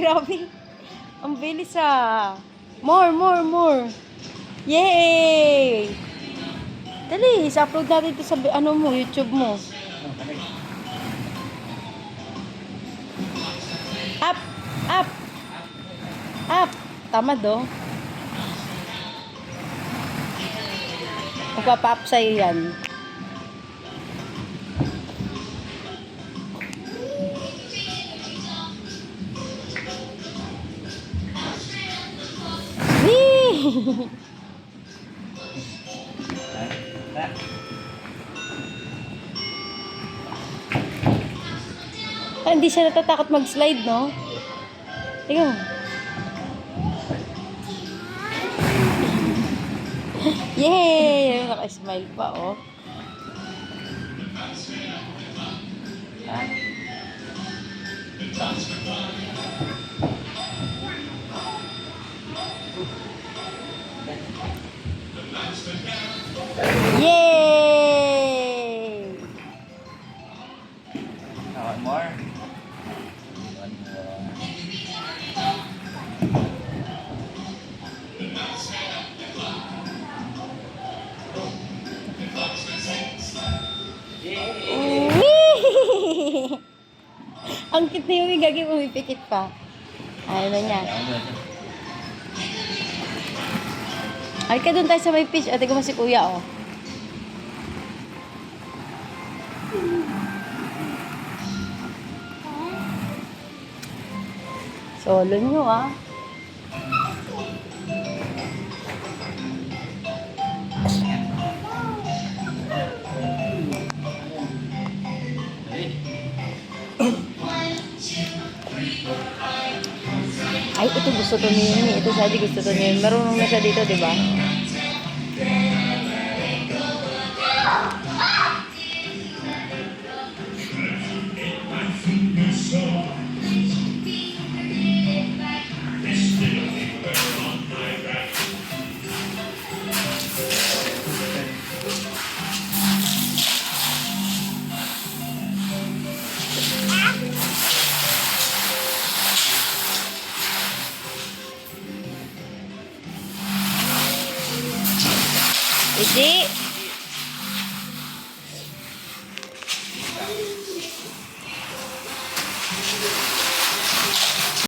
grabe. Ang bilis ah. More, more, more. Yay! Dali, sa-upload natin ito sa ano mo, YouTube mo. Up! Up! Up! Tama do. Magpapa-up sa'yo yan. Hindi siya natatakot mag-slide, no? Tingnan mo. Yay! Naka-smile pa, oh. Yay! One more. Ang cute na yung gagi, pumipikit pa. Ayaw na niya. Halika doon tayo sa may fish. O, tignan mo si kuya, oh. Solo nyo, ah. Ay, ito gusto to niya yun. Ito sabi gusto to niya yun. Marunong na siya dito, di ba? Hindi.